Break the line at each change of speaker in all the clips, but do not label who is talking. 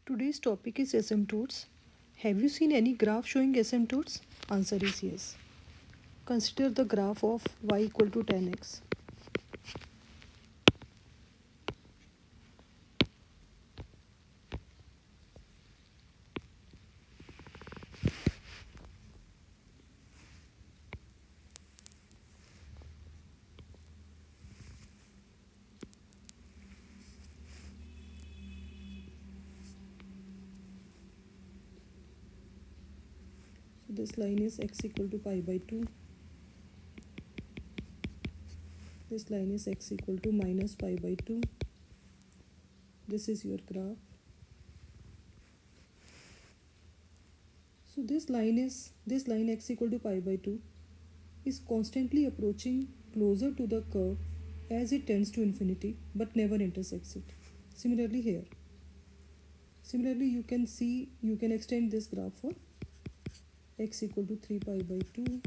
Today's topic is asymptotes. Have you seen any graph showing asymptotes? Answer is yes. Consider the graph of y equal to 10x. So this line is x equal to pi by 2. This line is x equal to minus pi by 2. This is your graph. So this line x equal to pi by 2 is constantly approaching closer to the curve as it tends to infinity but never intersects it. Similarly here. Similarly you can extend this graph for x equal to 3 pi by 2,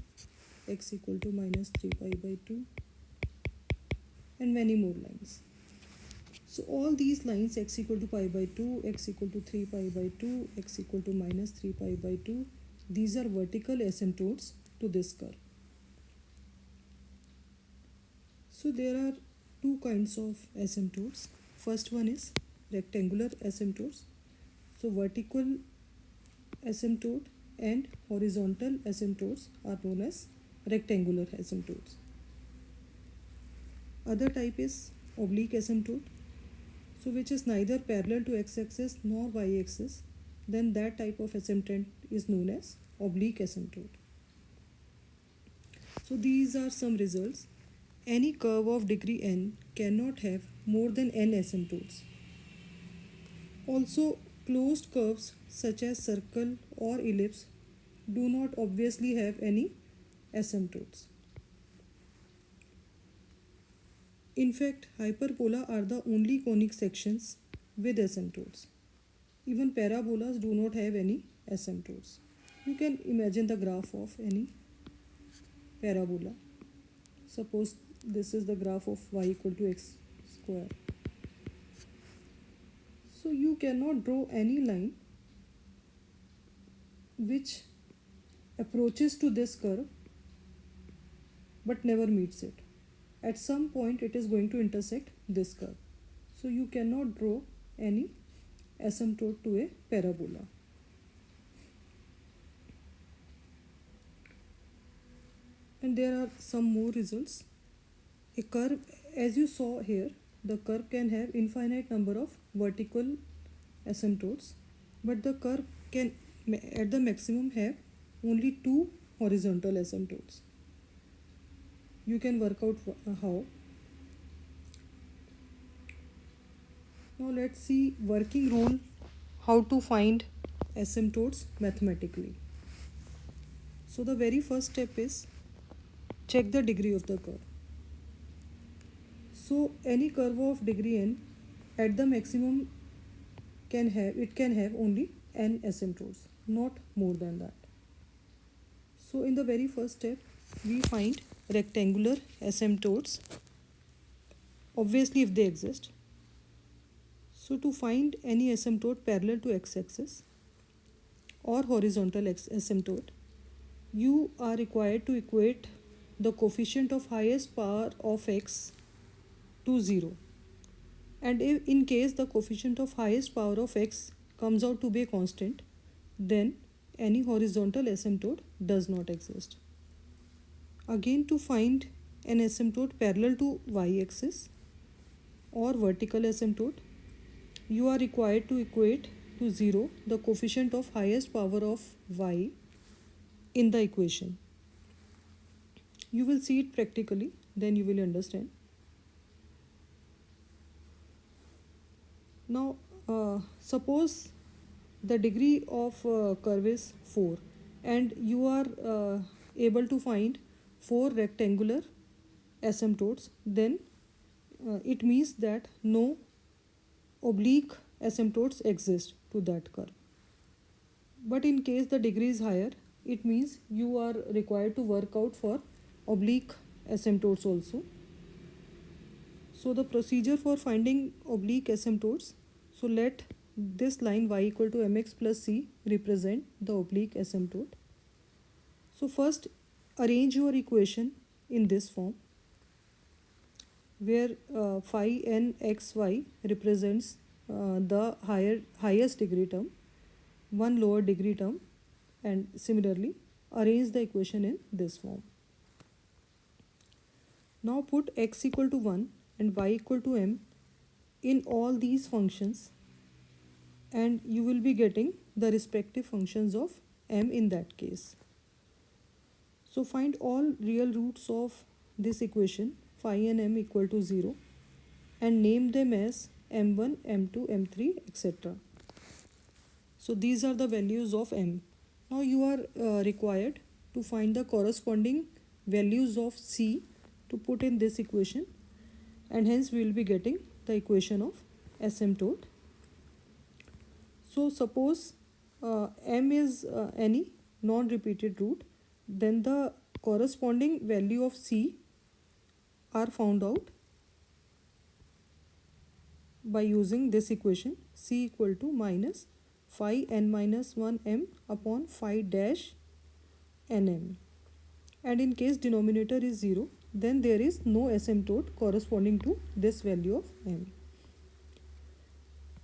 x equal to minus 3 pi by 2 and many more lines. So all these lines x equal to pi by 2, x equal to 3 pi by 2, x equal to minus 3 pi by 2, these are vertical asymptotes to this curve. So there are two kinds of asymptotes. First one is rectangular asymptotes. So vertical asymptote and horizontal asymptotes are known as rectangular asymptotes. Other type is oblique asymptote, so which is neither parallel to x-axis nor y-axis, then that type of asymptote is known as oblique asymptote. So these are some results. Any curve of degree n cannot have more than n asymptotes. Also, closed curves such as circle or ellipse do not obviously have any asymptotes. In fact, hyperbola are the only conic sections with asymptotes. Even parabolas do not have any asymptotes. You can imagine the graph of any parabola. Suppose this is the graph of y equal to x square. So you cannot draw any line which approaches to this curve but never meets it. At some point it is going to intersect this curve. So you cannot draw any asymptote to a parabola. And there are some more results. A curve, as you saw here, the curve can have infinite number of vertical asymptotes, but the curve can at the maximum have only 2 horizontal asymptotes. You can work out how. Now let's see working rule, how to find asymptotes mathematically. So the very first step is check the degree of the curve. So any curve of degree n at the maximum can have only n asymptotes, not more than that. So in the very first step we find rectangular asymptotes, obviously if they exist. So to find any asymptote parallel to x-axis or horizontal asymptote, you are required to equate the coefficient of highest power of x to 0. And if in case the coefficient of highest power of x comes out to be a constant, then any horizontal asymptote does not exist. Again, to find an asymptote parallel to y-axis or vertical asymptote, you are required to equate to 0 the coefficient of highest power of y in the equation. You will see it practically, then you will understand. Now, suppose the degree of curve is 4 and you are able to find 4 rectangular asymptotes, then it means that no oblique asymptotes exist to that curve. But in case the degree is higher, it means you are required to work out for oblique asymptotes also. So the procedure for finding oblique asymptotes, so let this line y equal to mx plus c represent the oblique asymptote. So first arrange your equation in this form, where phi n x y represents the highest degree term, one lower degree term, and similarly arrange the equation in this form. Now put x equal to 1 and y equal to m in all these functions, and you will be getting the respective functions of m in that case. So find all real roots of this equation phi and m equal to 0 and name them as m1, m2, m3, etc. So these are the values of m. Now you are required to find the corresponding values of c to put in this equation, and hence we will be getting the equation of asymptote. So suppose m is any non-repeated root, then the corresponding value of c are found out by using this equation, c equal to minus phi n minus 1 m upon phi dash nm. And in case denominator is 0, then there is no asymptote corresponding to this value of m.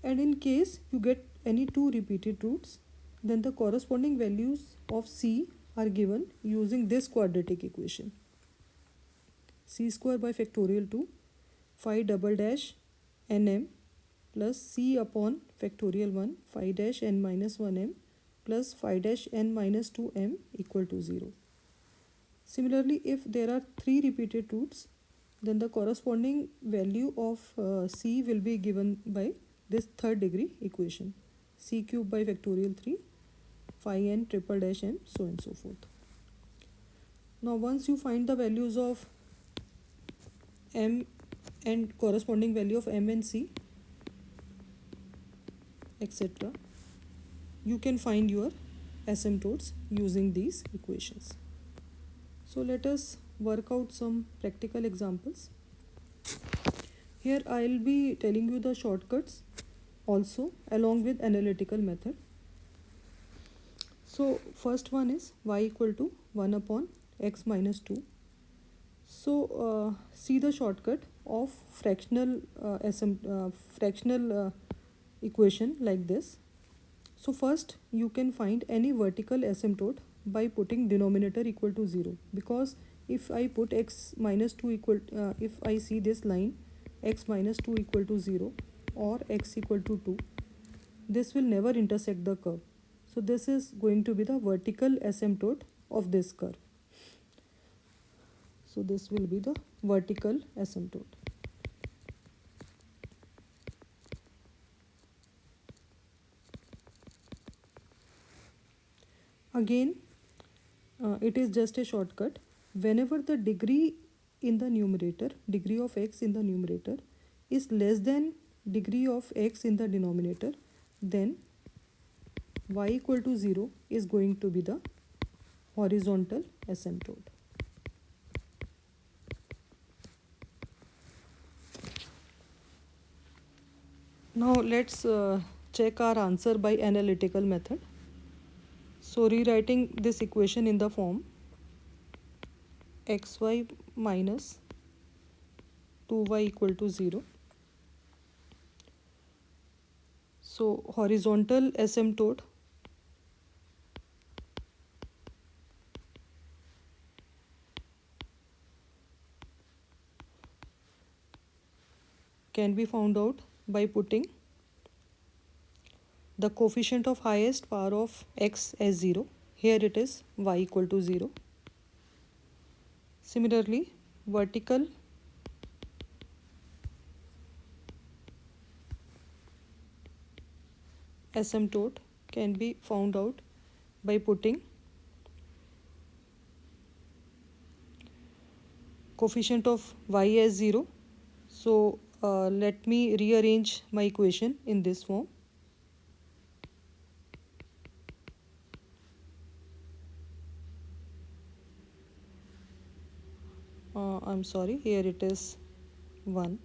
And in case you get any two repeated roots, then the corresponding values of c are given using this quadratic equation. C square by factorial 2 phi double dash nm plus c upon factorial 1 phi dash n minus 1m plus phi dash n minus 2m equal to 0. Similarly, if there are three repeated roots, then the corresponding value of c will be given by this third degree equation, c cube by factorial 3 phi n triple dash m, so and so forth. Now once you find the values of m and corresponding value of m and c, etc., you can find your asymptotes using these equations. So let us work out some practical examples. Here I will be telling you the shortcuts also along with analytical method. So first one is y equal to 1 upon x minus 2. So see the shortcut of fractional equation like this. So first you can find any vertical asymptote by putting denominator equal to 0, because if I put x minus 2 equal if I see this line x minus 2 equal to 0 or x equal to 2, this will never intersect the curve. So this is going to be the vertical asymptote of this curve. So this will be the vertical asymptote. Again, it is just a shortcut. Whenever the degree in the numerator, degree of x in the numerator is less than degree of x in the denominator, then y equal to 0 is going to be the horizontal asymptote. Now let's check our answer by analytical method. So rewriting this equation in the form xy minus 2y equal to 0. So horizontal asymptote can be found out by putting the coefficient of highest power of x as 0. Here it is y equal to 0. Similarly, vertical asymptote can be found out by putting coefficient of y as 0. So let me rearrange my equation in this form. I'm sorry, here it is 1.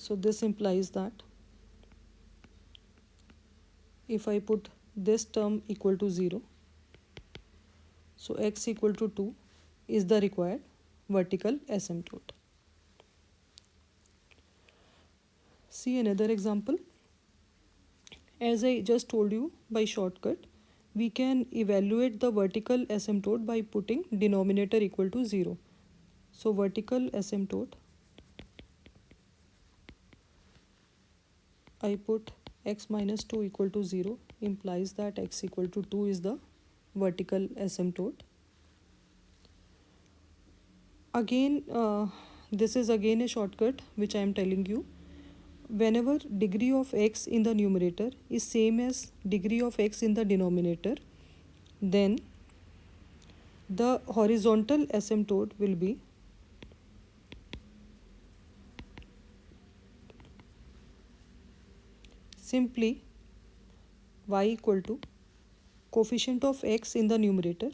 So this implies that if I put this term equal to 0, so x equal to 2 is the required vertical asymptote. See another example. As I just told you, by shortcut, we can evaluate the vertical asymptote by putting denominator equal to 0. So vertical asymptote, I put x minus 2 equal to 0, implies that x equal to 2 is the vertical asymptote. Again, this is again a shortcut which I am telling you. Whenever degree of x in the numerator is same as degree of x in the denominator, then the horizontal asymptote will be simply y equal to coefficient of x in the numerator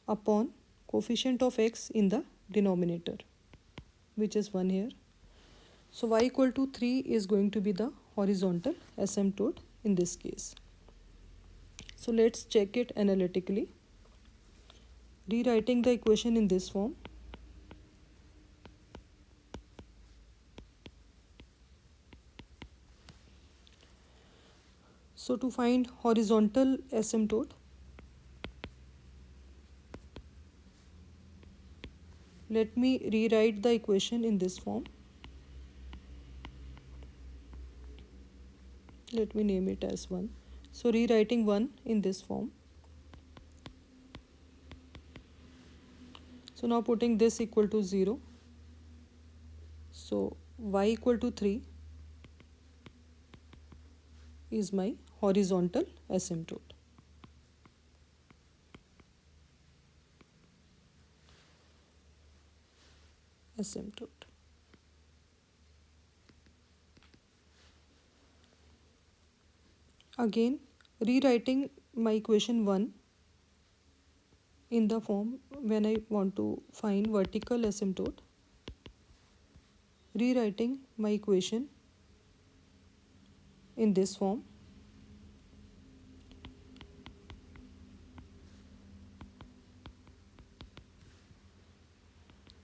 upon coefficient of x in the denominator, which is 1 here. So y equal to 3 is going to be the horizontal asymptote in this case. So let's check it analytically. Rewriting the equation in this form. So to find horizontal asymptote, let me rewrite the equation in this form. Let me name it as 1. So rewriting 1 in this form. So now putting this equal to 0. So y equal to 3 is my horizontal asymptote. Again, rewriting my equation 1 in the form when I want to find vertical asymptote. Rewriting my equation in this form.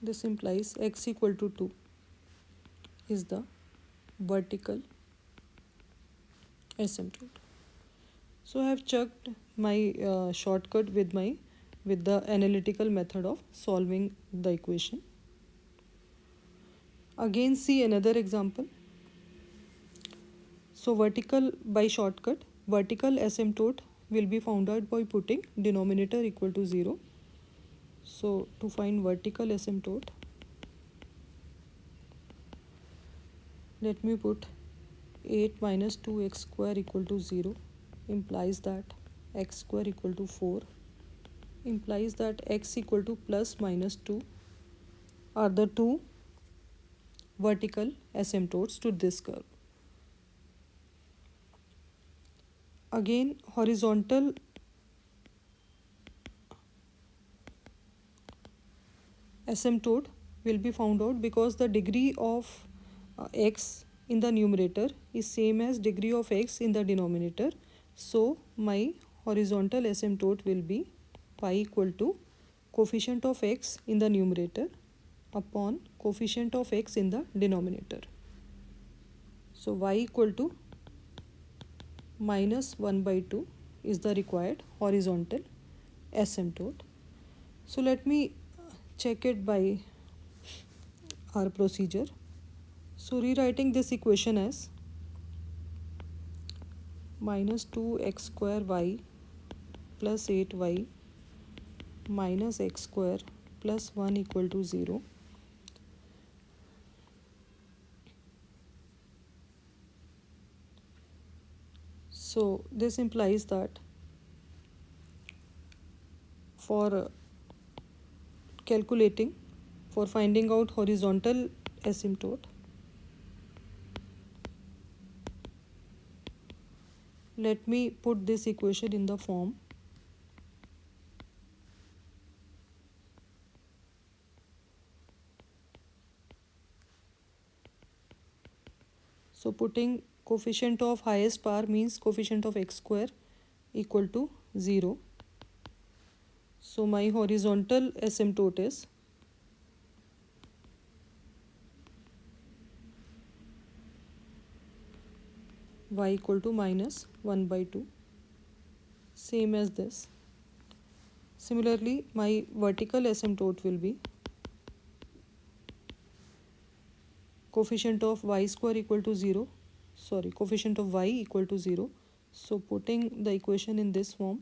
This implies x equal to 2 is the vertical asymptote. So I have checked my shortcut with the analytical method of solving the equation. Again, see another example. So vertical by shortcut, vertical asymptote will be found out by putting denominator equal to 0. So to find vertical asymptote, let me put 8 minus 2x square equal to 0, implies that x square equal to 4, implies that x equal to plus minus 2 are the two vertical asymptotes to this curve. Again, horizontal asymptote will be found out because the degree of x in the numerator is same as degree of x in the denominator. So my horizontal asymptote will be pi equal to coefficient of x in the numerator upon coefficient of x in the denominator. So y equal to minus 1 by 2 is the required horizontal asymptote. So let me check it by our procedure. So rewriting this equation as minus 2x square y plus 8y minus x square plus 1 equal to 0. So this implies that for calculating, for finding out horizontal asymptote, let me put this equation in the form So putting coefficient of highest power means coefficient of x square equal to 0. So my horizontal asymptote is y equal to minus 1 by 2, same as this. Similarly, my vertical asymptote will be coefficient of y square equal to 0, coefficient of y equal to 0. So putting the equation in this form,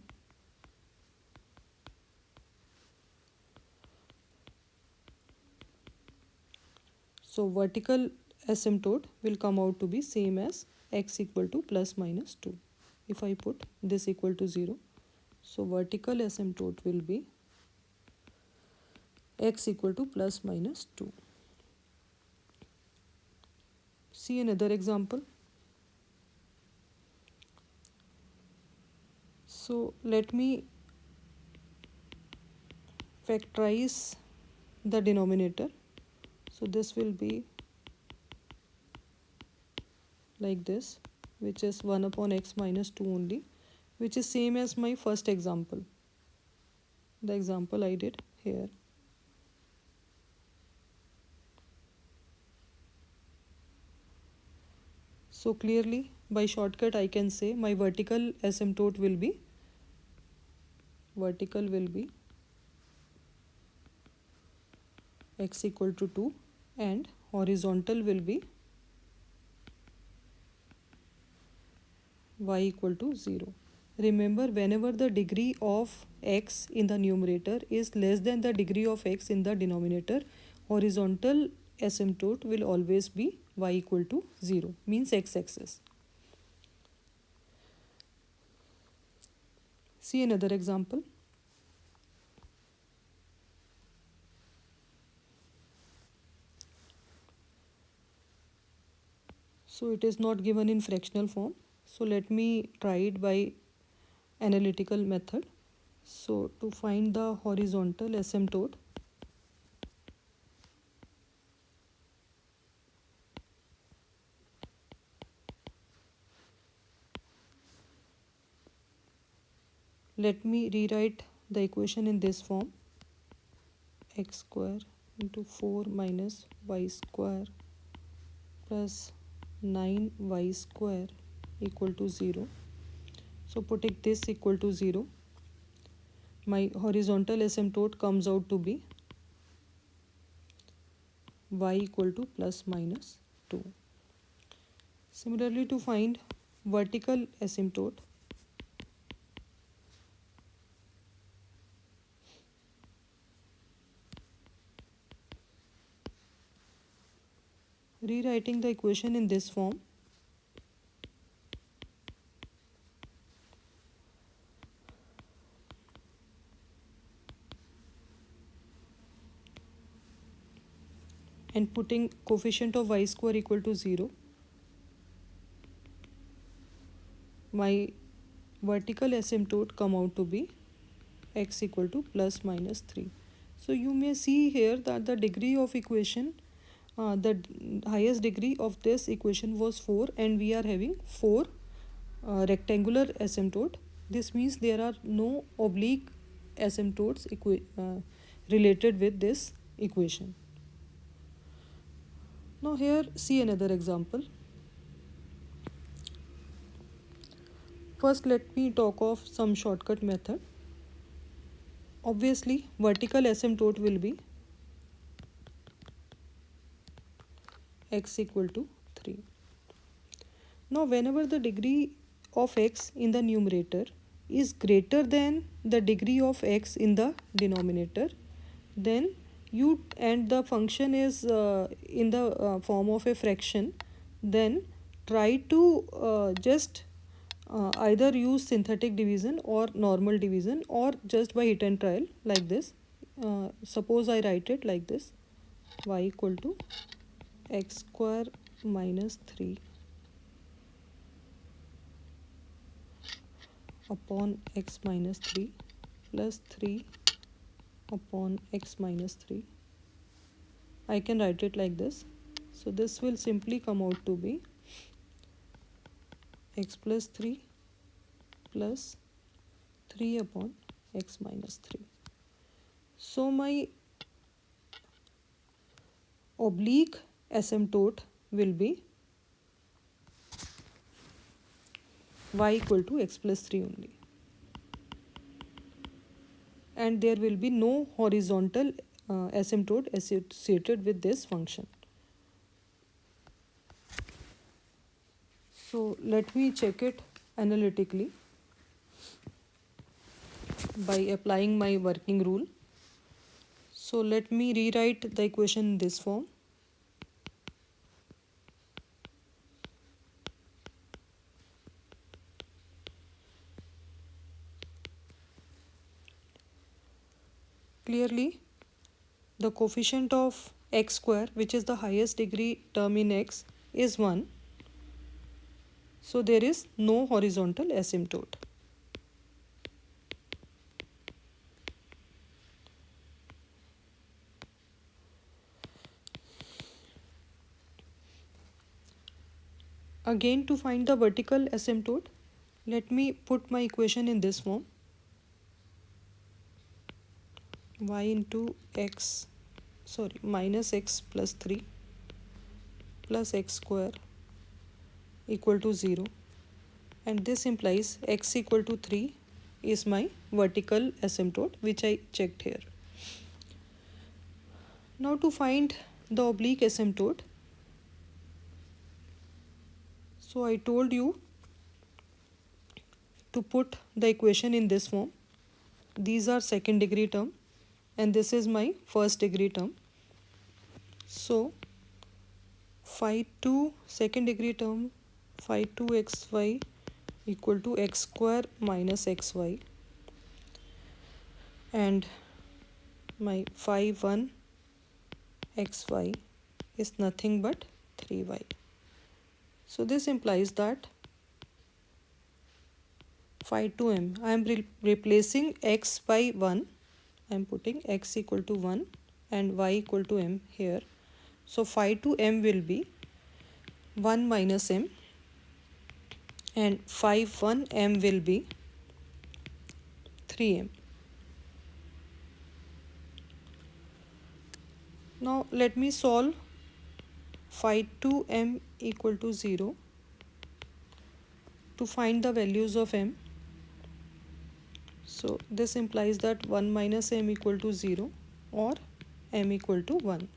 so vertical asymptote will come out to be same as x equal to plus minus 2. If I put this equal to 0, so vertical asymptote will be x equal to plus minus 2. See another example. So let me factorize the denominator. So this will be like this, which is 1 upon x minus 2 only, which is same as my first example, the example I did here. So clearly by shortcut I can say my vertical asymptote will be x equal to 2 and horizontal will be y equal to 0. Remember, whenever the degree of x in the numerator is less than the degree of x in the denominator, horizontal asymptote will always be y equal to 0, means x-axis. See another example. So it is not given in fractional form. So let me try it by analytical method. So to find the horizontal asymptote, let me rewrite the equation in this form: x square into 4 minus y square plus 9y square equal to 0. So putting this equal to 0, my horizontal asymptote comes out to be y equal to plus minus 2. Similarly, to find vertical asymptote, rewriting the equation in this form, and putting coefficient of y square equal to 0, my vertical asymptote come out to be x equal to plus minus 3. So you may see here that the degree of equation, the highest degree of this equation was 4, and we are having 4 rectangular asymptote. This means there are no oblique asymptotes related with this equation. Now here see another example. First let me talk of some shortcut method. Obviously vertical asymptote will be x equal to 3. Now whenever the degree of x in the numerator is greater than the degree of x in the denominator, then you, and the function is in the form of a fraction, then try to just either use synthetic division or normal division, or just by hit and trial like this. Suppose I write it like this: y equal to x square minus 3 upon x minus 3 plus 3 upon x minus 3. I can write it like this. So this will simply come out to be x plus 3 plus 3 upon x minus 3. So my oblique asymptote will be y equal to x plus 3 only, and there will be no horizontal asymptote associated with this function. So let me check it analytically by applying my working rule. So let me rewrite the equation in this form. Clearly, the coefficient of x square, which is the highest degree term in x, is 1. So there is no horizontal asymptote. Again, to find the vertical asymptote, let me put my equation in this form. Y into minus x plus 3 plus x square equal to 0, and this implies x equal to 3 is my vertical asymptote, which I checked here. Now to find the oblique asymptote, so I told you to put the equation in this form. These are second degree term and this is my first degree term. So phi 2 second degree term, phi 2 xy equal to x square minus xy, and my phi 1 xy is nothing but 3y. So this implies that phi 2m, I am replacing x by 1. I am putting x equal to 1 and y equal to m here. So phi 2m will be 1 minus m and phi 1m will be 3m. Now let me solve phi 2m equal to 0 to find the values of m. So this implies that 1 minus m equal to 0 or m equal to 1.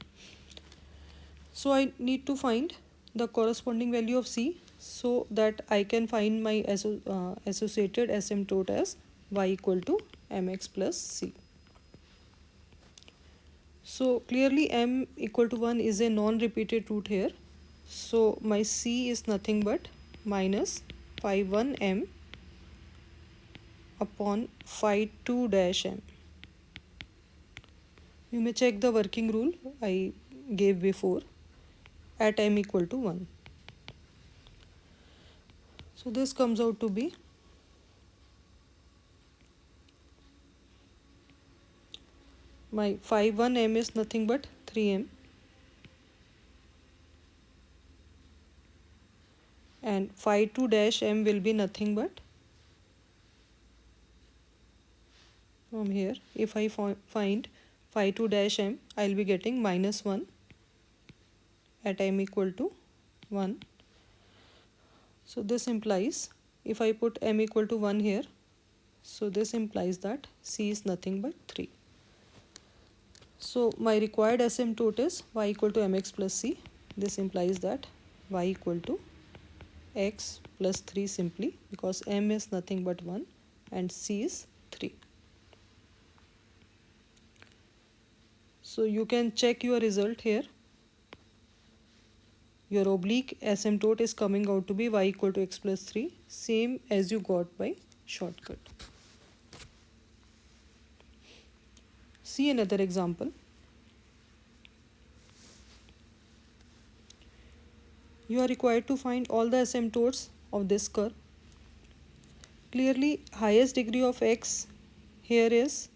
So I need to find the corresponding value of c so that I can find my associated asymptote as y equal to mx plus c. So clearly m equal to 1 is a non-repeated root here. So my c is nothing but minus phi 1 m upon phi 2 dash m. You may check the working rule I gave before at m equal to 1. So this comes out to be my phi 1 m is nothing but 3m and phi 2 dash m will be nothing but, from here if I find phi 2 dash m, I will be getting minus 1 at m equal to 1. So this implies, if I put m equal to 1 here, so this implies that c is nothing but 3. So my required asymptote is y equal to mx plus c. This implies that y equal to x plus 3 simply, because m is nothing but 1 and c is 3. So you can check your result here. Your oblique asymptote is coming out to be y equal to x plus 3, same as you got by shortcut. See another example. You are required to find all the asymptotes of this curve. Clearly, highest degree of x here is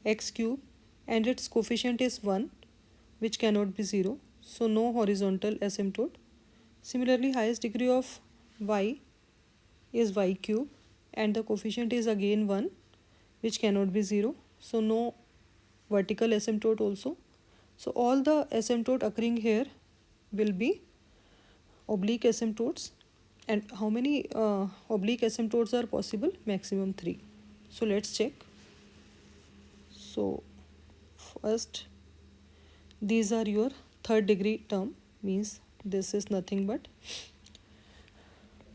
x cube and its coefficient is 1, which cannot be 0. So no horizontal asymptote. Similarly, highest degree of y is y cube and the coefficient is again 1, which cannot be 0. So no vertical asymptote also. So all the asymptote occurring here will be oblique asymptotes. And how many oblique asymptotes are possible? Maximum 3. So let's check. So first, these are your third degree term, means this is nothing but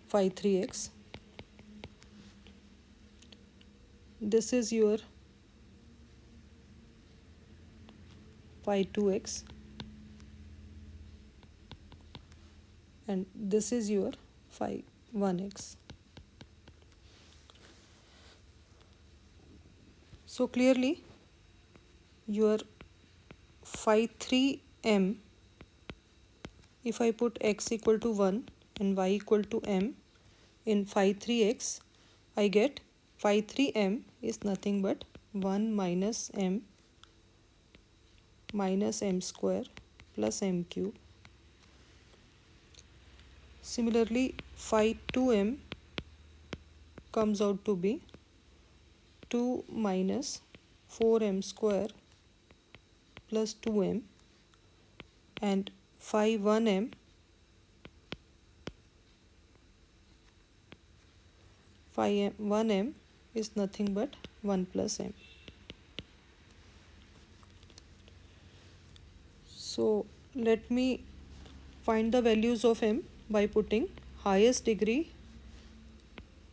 phi 3x. This is your phi 2x, and this is your phi 1x. So clearly your phi 3m, if I put x equal to 1 and y equal to m in phi 3x, I get phi 3m is nothing but 1 minus m square plus m cube. Similarly, phi 2m comes out to be 2 minus 4m square plus 2m, and phi 1m is nothing but 1 plus m. So let me find the values of m by putting highest degree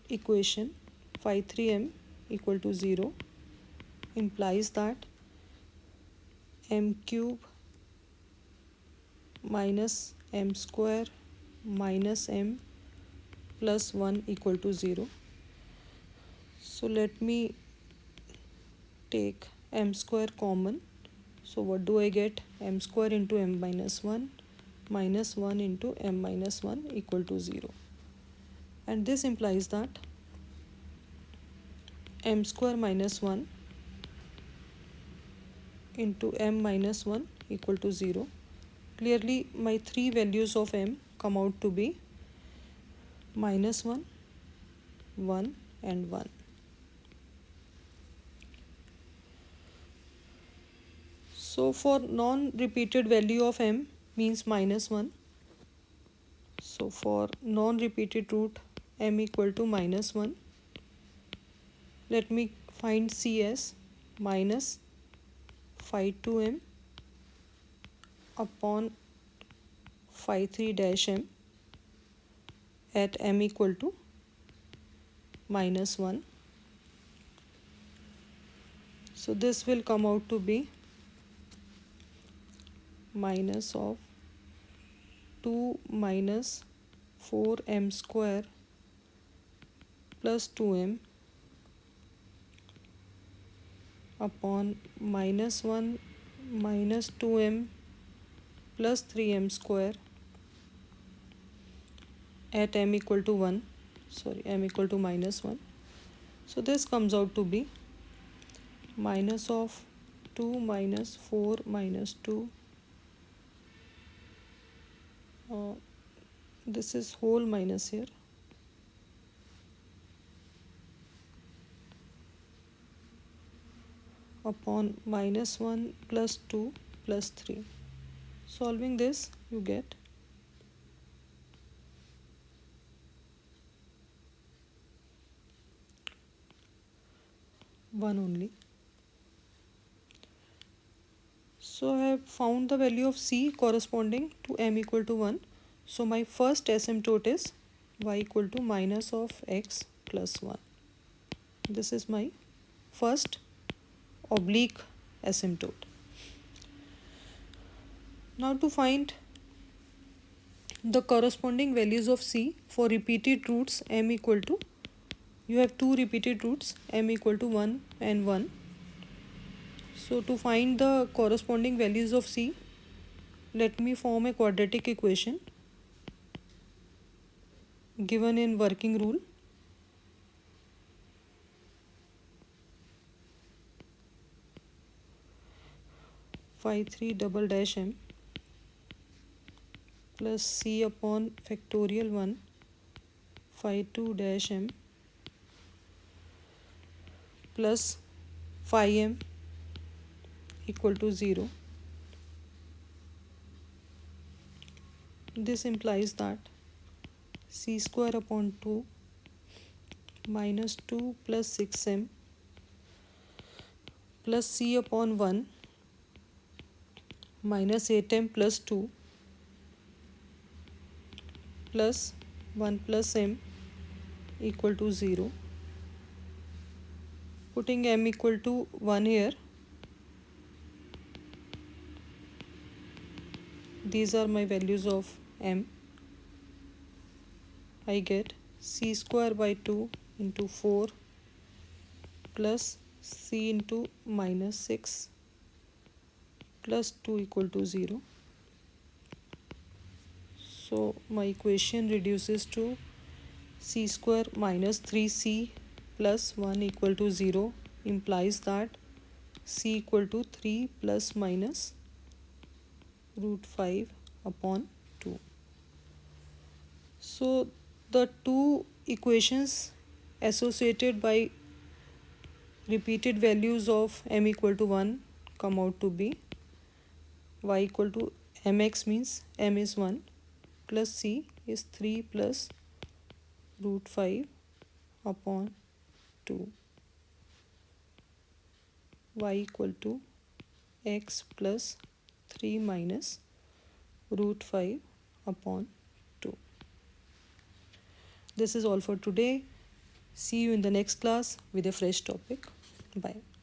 equation. Phi 3m equal to 0 implies that m cube minus m square minus m plus 1 equal to 0. So let me take m square common. So what do I get? M square into m minus 1 minus 1 into m minus 1 equal to 0. And this implies that m square minus 1 into m minus 1 equal to 0. Clearly my three values of m come out to be minus 1, 1 and 1. So for non-repeated value of m means minus 1. So for non-repeated root m equal to minus 1, let me find c as minus phi 2m upon phi 3 dash m at m equal to minus 1. So this will come out to be minus of 2 minus 4m square plus 2m upon minus 1 minus 2m plus 3m square at m equal to minus 1. So this comes out to be minus of 2 minus 4 minus 2. This is whole minus here. Upon minus 1 plus 2 plus 3. Solving this, you get one only. So I have found the value of c corresponding to m equal to 1. So my first asymptote is y equal to minus of x plus 1. This is my first oblique asymptote. Now to find the corresponding values of c for repeated roots m equal to, you have two repeated roots m equal to 1 and 1. So to find the corresponding values of c, let me form a quadratic equation given in working rule. Phi 3 double dash m plus c upon factorial 1 phi 2 dash m plus phi m equal to 0. This implies that c square upon 2 minus 2 plus 6m plus c upon 1 minus 8m plus 2 plus 1 plus m equal to 0. Putting m equal to 1 here, these are my values of m. I get c square by 2 into 4 plus c into minus 6 plus 2 equal to 0. So my equation reduces to c square minus 3c plus 1 equal to 0, implies that c equal to 3 plus minus root 5 upon 2. So the two equations associated by repeated values of m equal to 1 come out to be y equal to mx means m is 1 plus c is 3 plus root 5 upon 2. Y equal to x plus 3 minus root 5 upon 2. This is all for today. See you in the next class with a fresh topic. Bye.